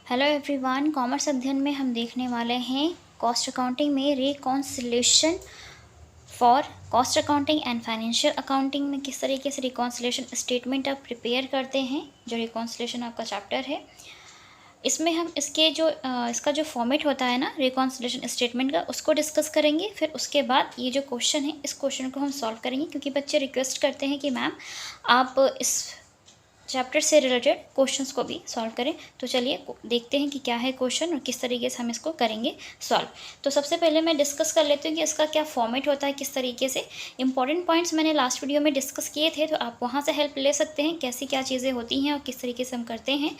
Hello everyone, commerce अध्ययन में हम देखने वाले हैं कॉस्ट अकाउंटिंग में reconciliation for cost accounting and financial accounting में किस तरीके से रिकॉन्सिलेशन स्टेटमेंट आप प्रिपेयर करते हैं। जो रिकॉन्सिलेशन आपका चैप्टर है, इसमें हम इसका जो फॉर्मेट होता है ना रिकॉन्सिलेशन स्टेटमेंट का, उसको डिस्कस करेंगे। फिर उसके बाद ये जो क्वेश्चन है, इस क्वेश्चन को हम सॉल्व करेंगे, क्योंकि बच्चे रिक्वेस्ट करते हैं कि मैम आप इस चैप्टर से रिलेटेड क्वेश्चंस को भी सॉल्व करें। तो चलिए देखते हैं कि क्या है क्वेश्चन और किस तरीके से हम इसको करेंगे सॉल्व। तो सबसे पहले मैं डिस्कस कर लेती हूँ कि इसका क्या फॉर्मेट होता है, किस तरीके से। इंपॉर्टेंट पॉइंट्स मैंने लास्ट वीडियो में डिस्कस किए थे, तो आप वहाँ से हेल्प ले सकते हैं कैसी क्या चीज़ें होती हैं और किस तरीके से हम करते हैं।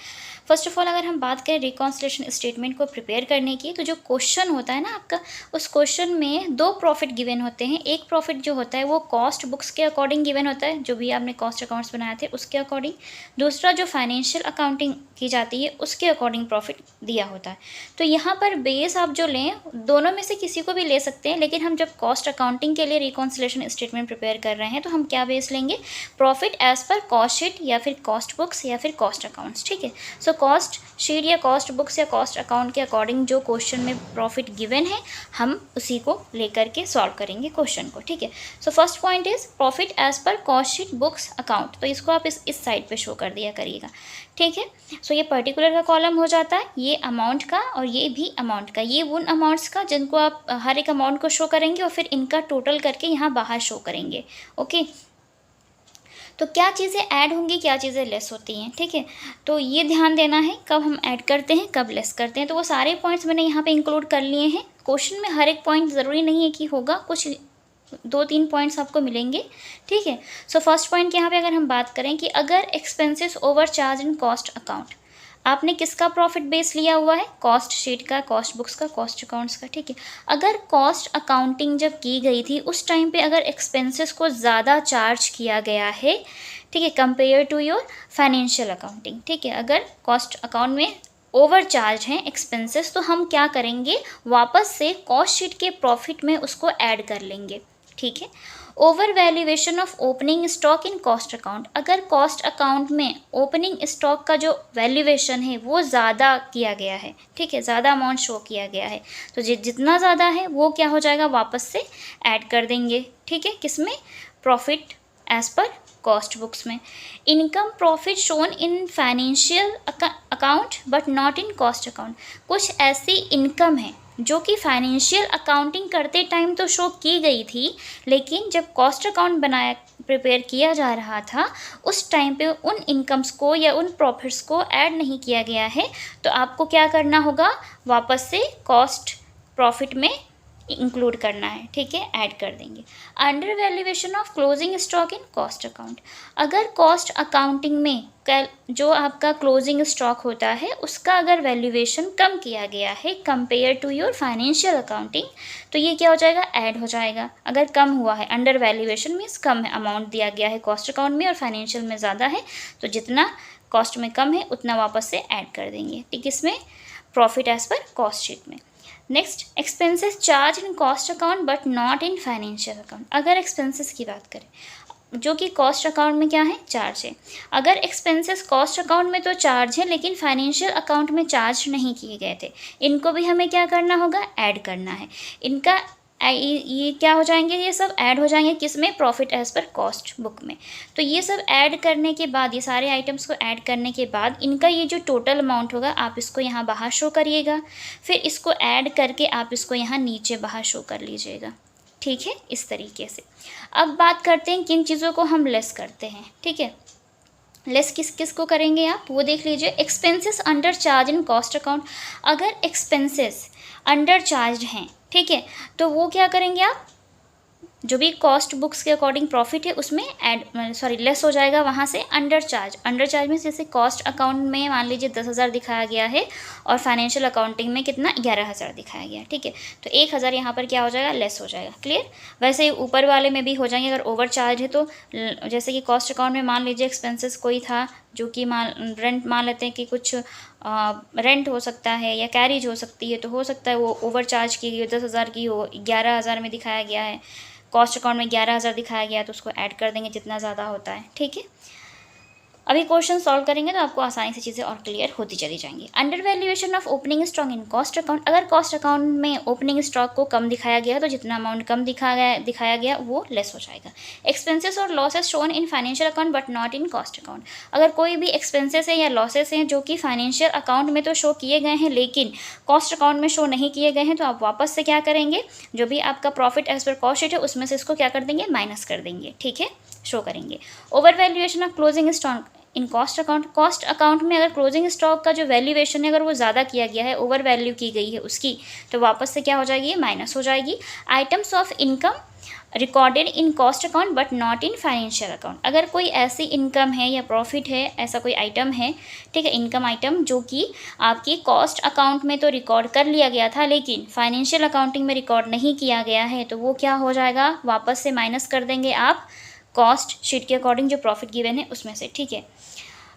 फर्स्ट ऑफ ऑल, अगर हम बात करें रिकॉन्सिलेशन स्टेटमेंट को प्रिपेयर करने की, तो जो क्वेश्चन होता है ना आपका, उस क्वेश्चन में दो प्रॉफिट गिवन होते हैं। एक प्रॉफिट जो होता है वो कॉस्ट बुक्स के अकॉर्डिंग गिवन होता है, जो भी आपने कॉस्ट अकाउंट्स बनाए थे उसके अकॉर्डिंग। दूसरा जो फाइनेंशियल अकाउंटिंग की जाती है उसके अकॉर्डिंग प्रॉफिट दिया होता है। तो यहाँ पर बेस आप जो लें, दोनों में से किसी को भी ले सकते हैं, लेकिन हम जब कॉस्ट अकाउंटिंग के लिए रिकॉन्सिलेशन स्टेटमेंट प्रिपेयर कर रहे हैं तो हम क्या बेस लेंगे, profit as per cost sheet या फिर कॉस्ट बुक्स या फिर कॉस्ट अकाउंट्स। ठीक है, सो कॉस्ट शीट या कॉस्ट बुक्स या कॉस्ट अकाउंट के अकॉर्डिंग जो क्वेश्चन में प्रॉफिट गिवन है, हम उसी को लेकर के सॉल्व करेंगे क्वेश्चन को। ठीक है, so first point is profit as per cost sheet books account. तो इसको आप इस साइड पे शो कर दिया करिएगा। ठीक है, सो ये पर्टिकुलर का कॉलम हो जाता है, ये अमाउंट का और ये भी अमाउंट का। ये उन अमाउंट्स का जिनको आप हर एक अमाउंट को शो करेंगे और फिर इनका टोटल करके यहाँ बाहर शो करेंगे। ओके, तो क्या चीज़ें ऐड होंगी, क्या चीज़ें लेस होती हैं। ठीक है, तो ये ध्यान देना है कब हम ऐड करते हैं, कब लेस करते हैं। तो वो सारे पॉइंट्स मैंने यहाँ पे इंक्लूड कर लिए हैं। क्वेश्चन में हर एक पॉइंट ज़रूरी नहीं है कि होगा, कुछ 2-3 पॉइंट्स आपको मिलेंगे। ठीक है, सो फर्स्ट पॉइंट यहाँ पे अगर हम बात करें कि अगर expenses over charge in cost account, आपने किसका प्रॉफिट बेस लिया हुआ है, कॉस्ट शीट का, कॉस्ट बुक्स का, कॉस्ट अकाउंट्स का। ठीक है, अगर कॉस्ट अकाउंटिंग जब की गई थी उस टाइम पे अगर एक्सपेंसेस को ज़्यादा चार्ज किया गया है, ठीक है, compare to your financial accounting. ठीक है, अगर कॉस्ट अकाउंट में ओवर चार्ज हैं एक्सपेंसेस, तो हम क्या करेंगे, वापस से कॉस्ट शीट के प्रॉफिट में उसको ऐड कर लेंगे। ठीक है, over valuation of opening stock in cost account, अगर कॉस्ट अकाउंट में ओपनिंग स्टॉक का जो वैल्यूएशन है वो ज़्यादा किया गया है, ठीक है, ज़्यादा अमाउंट शो किया गया है, तो जितना ज़्यादा है वो क्या हो जाएगा, वापस से ऐड कर देंगे। ठीक है, किसमें, profit as per cost books में। Income profit shown in financial account but not in cost account, कुछ ऐसी इनकम है जो कि फाइनेंशियल अकाउंटिंग करते टाइम तो शो की गई थी, लेकिन जब कॉस्ट अकाउंट प्रिपेयर किया जा रहा था उस टाइम पे उन इनकम्स को या उन प्रॉफिट्स को ऐड नहीं किया गया है। तो आपको क्या करना होगा, वापस से कॉस्ट प्रॉफिट में इंक्लूड करना है। ठीक है, ऐड कर देंगे। Under valuation of closing stock in cost account, अगर कॉस्ट अकाउंटिंग में जो आपका क्लोजिंग स्टॉक होता है उसका अगर वैल्यूएशन कम किया गया है compare to your financial accounting, तो ये क्या हो जाएगा, ऐड हो जाएगा। अगर कम हुआ है, अंडर वैल्यूएशन मीन्स कम है, अमाउंट दिया गया है कॉस्ट अकाउंट में और फाइनेंशियल में ज़्यादा है, तो जितना कॉस्ट में कम है उतना वापस से ऐड कर देंगे। ठीक, इसमें profit as per cost sheet में। Next, expenses charged in cost account but not in financial account, अगर एक्सपेंसेस की बात करें जो कि कॉस्ट अकाउंट में क्या है, चार्ज है। अगर एक्सपेंसेस कॉस्ट अकाउंट में तो चार्ज है लेकिन फाइनेंशियल अकाउंट में चार्ज नहीं किए गए थे, इनको भी हमें क्या करना होगा, ऐड करना है। इनका ये क्या हो जाएंगे, ये सब ऐड हो जाएंगे किस में, profit as per cost book में। तो ये सब ऐड करने के बाद, ये सारे आइटम्स को ऐड करने के बाद इनका ये जो टोटल अमाउंट होगा आप इसको यहाँ बाहर शो करिएगा, फिर इसको ऐड करके आप इसको यहाँ नीचे बाहर शो कर लीजिएगा। ठीक है, इस तरीके से। अब बात करते हैं किन चीज़ों को हम लेस करते हैं। ठीक है, लेस किस किस को करेंगे आप वो देख लीजिए। Expenses under charge in cost account, अगर एक्सपेंसेस अंडर चार्ज हैं, ठीक है, तो वो क्या करेंगे आप, जो भी कॉस्ट बुक्स के अकॉर्डिंग प्रॉफिट है उसमें लेस हो जाएगा वहाँ से अंडर चार्ज। अंडर चार्ज में जैसे कॉस्ट अकाउंट में मान लीजिए 10,000 दिखाया गया है और फाइनेंशियल अकाउंटिंग में कितना, 11,000 दिखाया गया है। ठीक है, तो 1,000 यहाँ पर क्या हो जाएगा, लेस हो जाएगा। क्लियर, वैसे ही ऊपर वाले में भी हो जाएंगे। अगर ओवर चार्ज है तो जैसे कि कॉस्ट अकाउंट में मान लीजिए एक्सपेंसेस कोई था जो कि रेंट मान लेते हैं कि कुछ रेंट हो सकता है या कैरिज हो सकती है, तो हो सकता है वो ओवर चार्ज की गई 10,000 की हो, 11,000 में दिखाया गया है, कॉस्ट अकाउंट में 11,000 दिखाया गया, तो उसको ऐड कर देंगे जितना ज़्यादा होता है। ठीक है, अभी क्वेश्चन सॉल्व करेंगे तो आपको आसानी से चीज़ें और क्लियर होती चली जाएंगी। Under valuation of opening stock in cost account, अगर कॉस्ट अकाउंट में ओपनिंग स्टॉक को कम दिखाया गया तो जितना अमाउंट कम दिखाया गया वो लेस हो जाएगा। एक्सपेंसेस और losses shown in financial account but not in cost account, अगर कोई भी एक्सपेंसेस है या लॉसेस हैं जो कि फाइनेंशियल अकाउंट में तो शो किए गए हैं लेकिन कॉस्ट अकाउंट में शो नहीं किए गए हैं, तो आप वापस से क्या करेंगे, जो भी आपका profit as per cost sheet है उसमें से इसको क्या कर देंगे, माइनस कर देंगे, ठीक है, शो करेंगे। Over valuation of closing stock in cost account, cost account में अगर क्लोजिंग स्टॉक का जो वैल्यूएशन है अगर वो ज़्यादा किया गया है, ओवर वैल्यू की गई है उसकी, तो वापस से क्या हो जाएगी, माइनस हो जाएगी। Items of income recorded in cost account but not in financial account, अगर कोई ऐसी इनकम है या प्रॉफिट है, ऐसा कोई आइटम है, ठीक है, इनकम आइटम जो कि आपकी कॉस्ट अकाउंट में तो रिकॉर्ड कर लिया गया था लेकिन फाइनेंशियल अकाउंटिंग में रिकॉर्ड नहीं किया गया है, तो वो क्या हो जाएगा, वापस से माइनस कर देंगे आप कॉस्ट शीट के अकॉर्डिंग जो प्रॉफिट गिवन है उसमें से, ठीक है,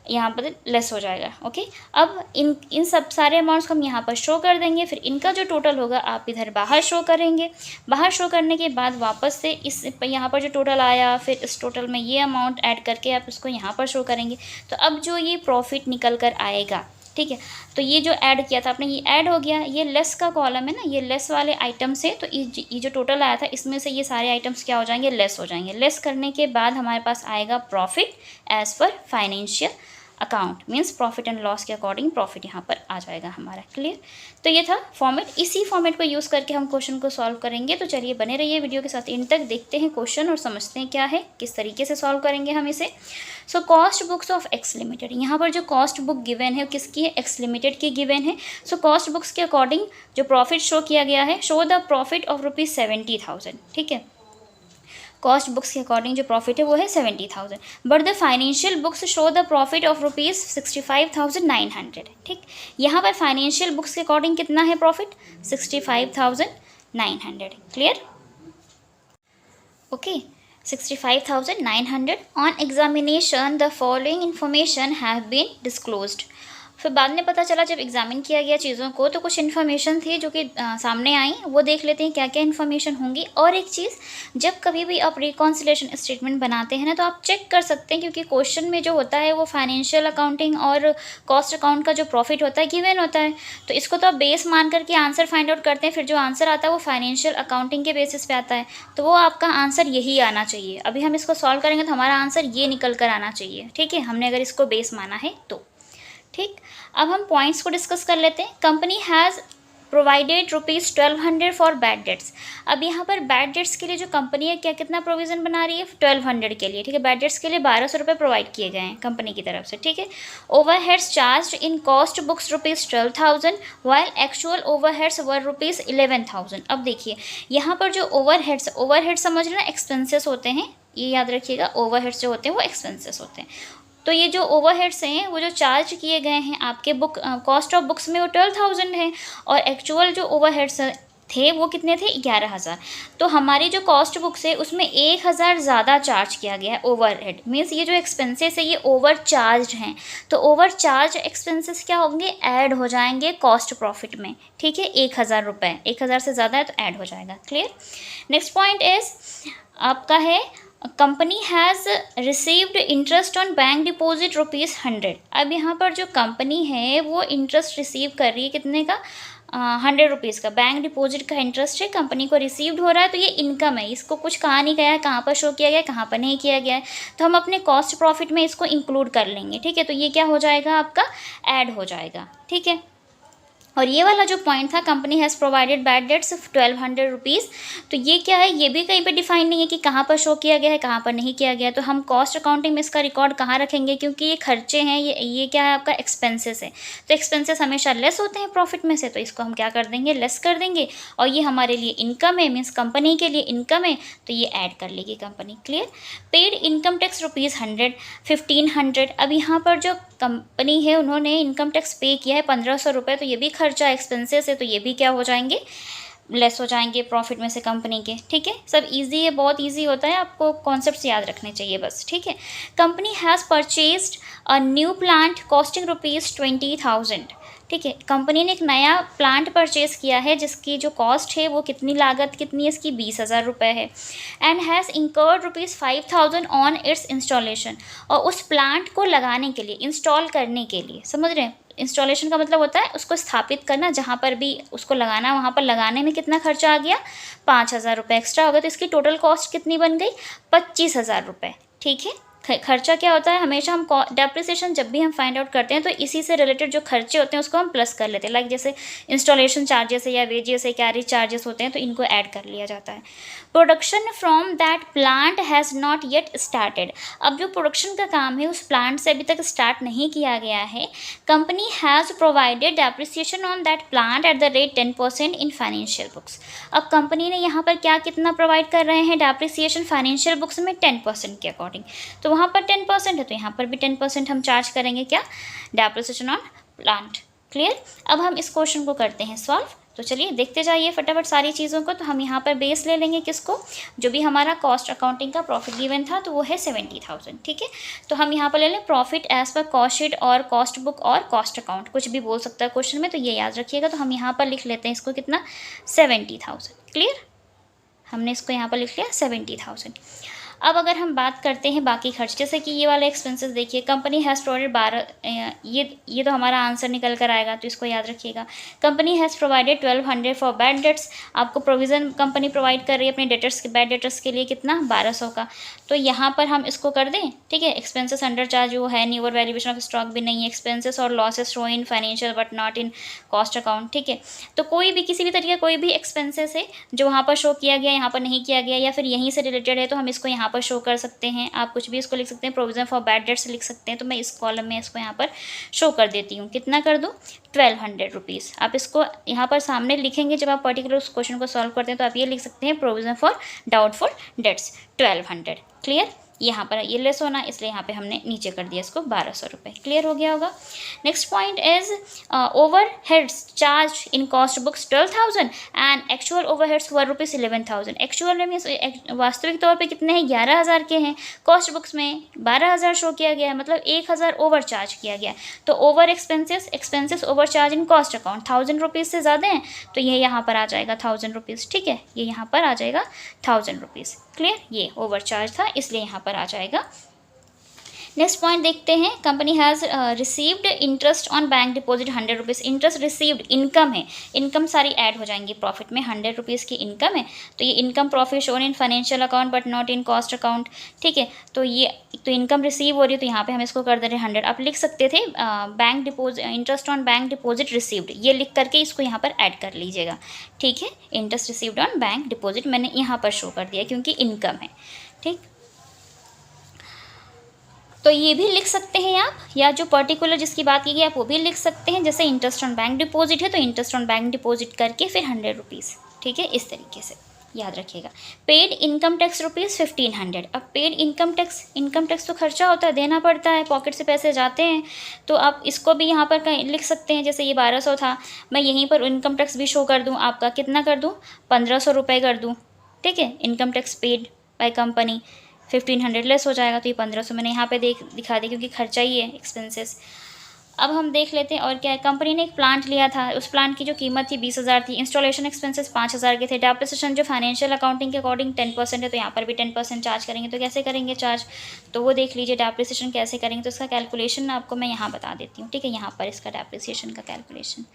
यहाँ पर लेस हो जाएगा। ओके, अब इन सब सारे अमाउंट्स को हम यहाँ पर शो कर देंगे, फिर इनका जो टोटल होगा आप इधर बाहर शो करेंगे। बाहर शो करने के बाद वापस से इस यहाँ पर जो टोटल आया फिर इस टोटल में ये अमाउंट ऐड करके आप इसको यहाँ पर शो करेंगे। तो अब जो ये प्रॉफिट निकल कर आएगा, ठीक है, तो ये जो ऐड किया था आपने ये ऐड हो गया, ये लेस का कॉलम है ना, ये लेस वाले आइटम से, तो ये जो टोटल आया था इसमें से ये सारे आइटम्स क्या हो जाएंगे, लेस हो जाएंगे। लेस करने के बाद हमारे पास आएगा profit as per financial account, means profit and loss के अकॉर्डिंग प्रॉफिट यहाँ पर आ जाएगा हमारा। क्लियर, तो ये था फॉर्मेट, इसी फॉर्मेट को यूज़ करके हम क्वेश्चन को सॉल्व करेंगे। तो चलिए बने रहिए वीडियो के साथ इन तक, देखते हैं क्वेश्चन और समझते हैं क्या है, किस तरीके से सॉल्व करेंगे हम इसे। So cost books of x limited, यहाँ पर जो कॉस्ट बुक गिवन है किसकी है, एक्स लिमिटेड की गिवन है। सो कॉस्ट बुक्स के अकॉर्डिंग जो प्रॉफिट शो किया गया है, शो द प्रॉफिट ऑफ ₹70,000, ठीक है, कॉस्ट बुक्स के अकॉर्डिंग जो प्रॉफिट है वो है 70,000, but the financial books show the profit of ₹65,900, ठीक, यहाँ पर फाइनेंशियल बुक्स के अकॉर्डिंग कितना है profit, 65,900। Clear, okay, 65,900। On examination the following information have been disclosed, फिर बाद में पता चला जब एग्जामिन किया गया चीज़ों को तो कुछ इन्फॉर्मेशन थी जो कि सामने आई, वो देख लेते हैं क्या क्या इन्फॉर्मेशन होंगी। और एक चीज़, जब कभी भी आप रिकॉन्सिलेशन स्टेटमेंट बनाते हैं ना तो आप चेक कर सकते हैं, क्योंकि क्वेश्चन में जो होता है वो फाइनेंशियल अकाउंटिंग और कॉस्ट अकाउंट का जो प्रॉफिट होता है गिवन होता है, तो इसको तो आप बेस मान करके आंसर फाइंड आउट करते हैं, फिर जो आंसर आता है वो फाइनेंशियल अकाउंटिंग के बेसिस पे आता है, तो वो आपका आंसर यही आना चाहिए। अभी हम इसको सॉल्व करेंगे तो हमारा आंसर ये निकल कर आना चाहिए, ठीक है, हमने अगर इसको बेस माना है तो। ठीक, अब हम पॉइंट्स को डिस्कस कर लेते हैं। Company has provided ₹1200 for bad debts, अब यहाँ पर बैड डेट्स के लिए जो कंपनी है क्या कितना प्रोविज़न बना रही है, 1200 के लिए, ठीक है, बैड डेट्स के लिए 1200 रुपये प्रोवाइड किए गए हैं कंपनी की तरफ से, ठीक है। Overheads charged in cost books ₹12,000 while actual overheads were ₹11,000। अब देखिए यहाँ पर जो ओवरहेड्स समझ रहे ना, एक्सपेंसेस होते हैं, ये याद रखिएगा, ओवरहेड्स जो होते हैं वो एक्सपेंसेस होते हैं। तो ये जो ओवरहेड्स हैं वो जो चार्ज किए गए हैं आपके बुक कॉस्ट ऑफ बुक्स में वो 12,000 है, और एक्चुअल जो ओवरहेड्स थे वो कितने थे, 11,000। तो हमारी जो कॉस्ट बुक्स है उसमें 1,000 ज़्यादा चार्ज किया गया है ओवरहेड, मीन्स ये जो एक्सपेंसेस है ये ओवर चार्ज हैं, तो ओवर चार्ज एक्सपेंसेस क्या होंगे, ऐड हो जाएंगे कॉस्ट प्रॉफिट में, ठीक है, 1,000 रुपये, 1,000 से ज़्यादा है तो ऐड हो जाएगा। क्लियर, नेक्स्ट पॉइंट इज आपका है company has received interest on bank deposit ₹100। अब यहाँ पर जो कंपनी है वो इंटरेस्ट रिसीव कर रही है कितने का, 100 रुपीज़ का, बैंक डिपॉजिट का इंटरेस्ट है कंपनी को रिसीव्ड हो रहा है, तो ये इनकम है, इसको कुछ कहा नहीं गया है, कहाँ पर शो किया गया है, कहाँ पर नहीं किया गया है, तो हम अपने कॉस्ट प्रॉफिट में इसको इंक्लूड कर लेंगे, ठीक है, तो ये क्या हो जाएगा आपका, ऐड हो जाएगा, ठीक है। और ये वाला जो पॉइंट था, company has provided bad debts ₹1,200, तो ये क्या है, ये भी कहीं पे डिफाइन नहीं है कि कहाँ पर शो किया गया है, कहाँ पर नहीं किया गया है, तो हम कॉस्ट अकाउंटिंग में इसका रिकॉर्ड कहाँ रखेंगे, क्योंकि ये खर्चे हैं, ये क्या है आपका एक्सपेंसेस है, तो एक्सपेंसेस हमेशा लेस होते हैं प्रॉफिट में से, तो इसको हम क्या कर देंगे, लेस कर देंगे, और ये हमारे लिए इनकम है, मीन्स कंपनी के लिए इनकम है, तो ये ऐड कर लेगी company. Clear, paid income tax ₹1,500। अब यहाँ पर जो कंपनी है उन्होंने इनकम टैक्स पे किया है 1,500 रुपये, तो ये भी खर्चा एक्सपेंसेस है, तो ये भी क्या हो जाएंगे, लेस हो जाएंगे प्रॉफिट में से कंपनी के, ठीक है। सब इजी है, बहुत इजी होता है, आपको कॉन्सेप्ट्स याद रखने चाहिए बस, ठीक है। Company has purchased a new plant costing ₹20,000, ठीक है, कंपनी ने एक नया प्लांट परचेज़ किया है जिसकी जो कॉस्ट है वो कितनी, लागत कितनी है इसकी, 20,000 रुपये है। And has incurred ₹5,000 on it's installation, और उस प्लांट को लगाने के लिए, इंस्टॉल करने के लिए, समझ रहे हैं, इंस्टॉलेशन का मतलब होता है उसको स्थापित करना, जहाँ पर भी उसको लगाना वहाँ पर लगाने में कितना खर्चा आ गया, 5,000 रुपये एक्स्ट्रा हो गया। तो इसकी टोटल कॉस्ट कितनी बन गई, 25,000 रुपये। ठीक है, खर्चा क्या होता है, हमेशा हम डेप्रिसिएशन जब भी हम फाइंड आउट करते हैं तो इसी से रिलेटेड जो खर्चे होते हैं उसको हम प्लस कर लेते हैं। लाइक जैसे इंस्टॉलेशन चार्जेस है या वेजेस है, कैरेज चार्जेस होते हैं, तो इनको ऐड कर लिया जाता है। Production from that plant has not yet started, अब जो प्रोडक्शन का काम है उस प्लांट से अभी तक स्टार्ट नहीं किया गया है। Company has provided depreciation on that plant at the rate 10% in financial books. अब कंपनी ने यहाँ पर क्या कितना प्रोवाइड कर रहे हैं, डेप्रिसिएशन फाइनेंशियल बुक्स में 10% के अकॉर्डिंग। तो वहाँ पर 10% है तो यहाँ पर भी 10% हम चार्ज करेंगे, क्या, डेप्रिसिएशन ऑन प्लांट। क्लियर। अब हम इस क्वेश्चन को करते हैं सॉल्व। तो चलिए देखते जाइए फटाफट सारी चीज़ों को। तो हम यहाँ पर बेस ले लेंगे किसको, जो भी हमारा कॉस्ट अकाउंटिंग का प्रॉफिट गिवन था तो वो है 70,000। ठीक है, तो हम यहाँ पर ले लें profit as per cost sheet और कॉस्ट बुक और कॉस्ट अकाउंट, कुछ भी बोल सकता है क्वेश्चन में, तो ये याद रखिएगा। तो हम यहाँ पर लिख लेते हैं इसको कितना, 70,000। क्लियर, हमने इसको यहाँ पर लिख लिया 70,000। अब अगर हम बात करते हैं बाकी खर्च, जैसे कि ये वाले एक्सपेंसेस देखिए, कंपनी हैज़ प्रोवाइडेड 12, ये तो हमारा आंसर निकल कर आएगा, तो इसको याद रखिएगा। Company has provided 1200 for bad debts, आपको प्रोविज़न कंपनी प्रोवाइड कर रही है अपने डेटर्स के, बैड डेटर्स के लिए कितना, 1200 का। तो यहाँ पर हम इसको कर दें, ठीक है। एक्सपेंसेस अंडर चार्ज वो है नहीं, और वैल्यूएशन ऑफ स्टॉक भी नहीं है। एक्सपेंसेस और losses show in financial but not in cost account. ठीक है, तो कोई भी किसी भी तरीके कोई भी एक्सपेंसेस है जो वहाँ पर शो किया गया, यहाँ पर नहीं किया गया, या फिर यहीं से रिलेटेड है, तो हम इसको यहाँ पर शो कर सकते हैं। आप कुछ भी इसको लिख सकते हैं, प्रोविजन फॉर बैड डेट्स लिख सकते हैं। तो मैं इस कॉलम में इसको यहाँ पर शो कर देती हूँ। कितना कर दूँ, 1200 रुपीज़। आप इसको यहाँ पर सामने लिखेंगे जब आप पर्टिकुलर उस क्वेश्चन को सॉल्व करते हैं, तो आप ये लिख सकते हैं provision for doubtful debts 1200। Clear, यहाँ पर ये लेस होना, इसलिए यहाँ पे हमने नीचे कर दिया इसको 1200 रुपये। क्लियर हो गया होगा। Next point is over heads charge in cost books 12,000 and actual over heads were ₹11,000। Actual में वास्तविक तौर पे कितने हैं, 11,000 के हैं। कॉस्ट बुक्स में 12,000 शो किया गया है, मतलब 1,000 ओवर चार्ज किया गया। तो over expenses over charge in cost account 1,000 rupees से ज़्यादा हैं, तो ये यहाँ पर आ जाएगा 1,000 रुपीज़। ठीक है, ये यहाँ पर आ जाएगा 1,000 रुपीज़। क्लियर, ये ओवर चार्ज था इसलिए यहाँ पर आ जाएगा। नेक्स्ट पॉइंट देखते हैं, company has received interest on bank deposit 100 rupees. Interest received income है, इनकम सारी ऐड हो जाएंगी प्रॉफिट में। 100 रुपीज़ की इनकम है, तो ये income profit shown in financial account but not in cost account. ठीक है, तो ये तो इनकम रिसीव हो रही है, तो यहाँ पे हम इसको कर दे रहे हैं 100। आप लिख सकते थे bank deposit, interest on bank deposit received, ये लिख करके इसको यहाँ पर ऐड कर लीजिएगा। ठीक है, interest received on bank deposit मैंने यहाँ पर शो कर दिया क्योंकि इनकम है। ठीक, तो ये भी लिख सकते हैं आप, या जो पर्टिकुलर जिसकी बात की गई आप वो भी लिख सकते हैं। जैसे इंटरेस्ट ऑन बैंक डिपॉजिट है तो इंटरेस्ट ऑन बैंक डिपॉजिट करके फिर 100 रुपीज़। ठीक है, इस तरीके से याद रखिएगा। Paid income tax ₹1500। अब पेड इनकम टैक्स तो खर्चा होता है, देना पड़ता है, पॉकेट से पैसे जाते हैं, तो आप इसको भी यहाँ पर कहीं लिख सकते हैं। जैसे ये 1200 था, मैं यहीं पर इनकम टैक्स भी शो कर दूँ, आपका कितना कर दूँ, 1,500 रुपये कर दूँ। ठीक है, income tax paid by company 1500 less हो जाएगा, तो ये 1500 मैंने यहाँ पे दिखा दी क्योंकि खर्चा ही है, एक्सपेंसेस। अब हम देख लेते हैं और क्या है। कंपनी ने एक प्लांट लिया था, उस प्लांट की जो कीमत थी 20,000 थी। इंस्टॉलेशन एक्सपेंसेस 5,000 के थे। डेप्रिसिएशन जो फाइनेंशियल अकाउंटिंग के अकॉर्डिंग 10% है, तो यहाँ पर भी 10% चार्ज करेंगे। तो कैसे करेंगे चार्ज, तो वो देख लीजिए डेप्रिसिएशन कैसे करेंगे। तो इसका कैलकुलेशन आपको मैं यहाँ बता देती हूँ। ठीक है, यहाँ पर इसका डेप्रिसिएशन का कैलकुलेशन,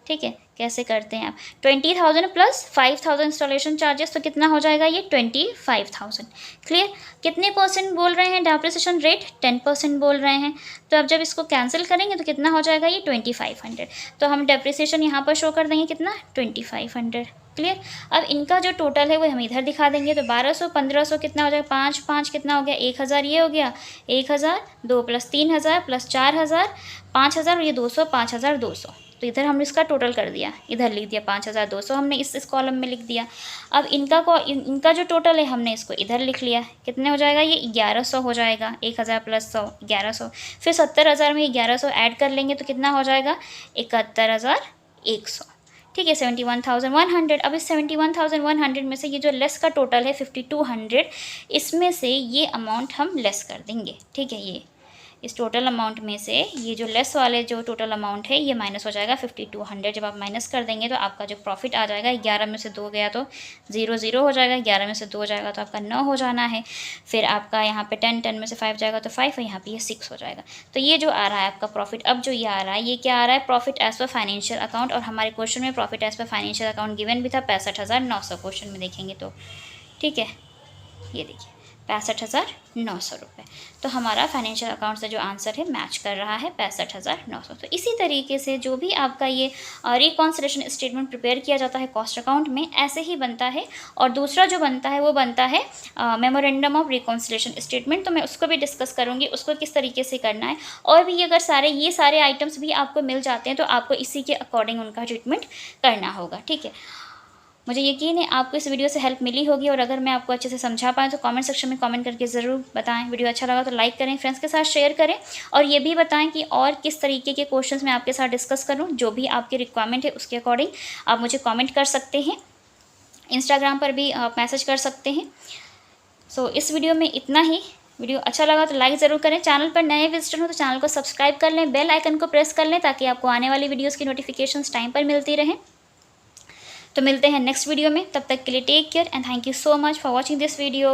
ठीक है, कैसे करते हैं आप। 20,000 प्लस 5,000 इंस्टॉलेशन चार्जेस, तो कितना हो जाएगा ये 25,000। क्लियर, कितने परसेंट बोल रहे हैं डेप्रिसिएशन रेट, 10% बोल रहे हैं। तो अब जब इसको कैंसिल करेंगे तो कितना हो जाएगा ये 2500। तो हम डेप्रिसिएशन यहाँ पर शो कर देंगे कितना, 2500। क्लियर, अब इनका जो टोटल है वो हम इधर दिखा देंगे। तो 1200 1500 कितना हो जाएगा, 5 कितना हो गया, 1,000 ये हो गया, 1,000 2 प्लस 3,000 प्लस 4,000 5,000 और ये 200 5,200। तो इधर हमने इसका टोटल कर दिया, इधर लिख दिया 5,200 हमने इस कॉलम में लिख दिया। अब इनका जो टोटल है हमने इसको इधर लिख लिया। कितने हो जाएगा ये 1,100 हो जाएगा, 1,000 प्लस 100 1,100। फिर 70,000 में 1,100 ऐड कर लेंगे तो कितना हो जाएगा 71,100। ठीक है, 71,100। अब इस 71,100 में से ये जो लेस का टोटल है 5,200, इसमें से ये अमाउंट हम लेस कर देंगे। ठीक है, ये इस टोटल अमाउंट में से ये जो लेस वाले जो टोटल अमाउंट है ये माइनस हो जाएगा 5200। जब आप माइनस कर देंगे तो आपका जो प्रॉफिट आ जाएगा 11 में से 2 गया तो 0 0 हो जाएगा, 11 में से 2 जाएगा तो आपका 9 हो जाना है। फिर आपका यहाँ पे 10 में से 5 जाएगा तो 5 और यहाँ पे ये 6 हो जाएगा। तो ये जो आ रहा है आपका प्रॉफिट, अब जो ये आ रहा है ये क्या आ रहा है, profit as per financial account. और हमारे क्वेश्चन में profit as per financial account given भी था 65,900 क्वेश्चन में देखेंगे तो, ठीक है। ये देखिए 65,900 रुपये। तो हमारा फाइनेंशियल अकाउंट से जो आंसर है मैच कर रहा है 65,900। तो इसी तरीके से जो भी आपका ये रिकॉन्सिलेशन स्टेटमेंट प्रिपेयर किया जाता है कॉस्ट अकाउंट में, ऐसे ही बनता है। और दूसरा जो बनता है वो बनता है मेमोरेंडम ऑफ रिकॉन्सिलेशन स्टेटमेंट। तो मैं उसको भी डिस्कस करूँगी, उसको किस तरीके से करना है। और भी अगर ये सारे आइटम्स भी आपको मिल जाते हैं तो आपको इसी के अकॉर्डिंग उनका ट्रीटमेंट करना होगा, ठीक है। मुझे यकीन है आपको इस वीडियो से हेल्प मिली होगी, और अगर मैं आपको अच्छे से समझा पाऊँ तो कमेंट सेक्शन में कमेंट करके ज़रूर बताएं। वीडियो अच्छा लगा तो लाइक करें, फ्रेंड्स के साथ शेयर करें, और ये भी बताएं कि और किस तरीके के क्वेश्चंस मैं आपके साथ डिस्कस करूं। जो भी आपकी रिक्वायरमेंट है उसके अकॉर्डिंग आप मुझे कमेंट कर सकते हैं, इंस्टाग्राम पर भी आप मैसेज कर सकते हैं। सो इस वीडियो में इतना ही। वीडियो अच्छा लगा तो लाइक ज़रूर करें। चैनल पर नए विजिटर हो तो चैनल को सब्सक्राइब कर लें, बेल आइकन को प्रेस कर लें ताकि आपको आने वाली वीडियोज़ की नोटिफिकेशंस टाइम पर मिलती रहें। तो मिलते हैं नेक्स्ट वीडियो में, तब तक के लिए take care and thank you so much for watching this video.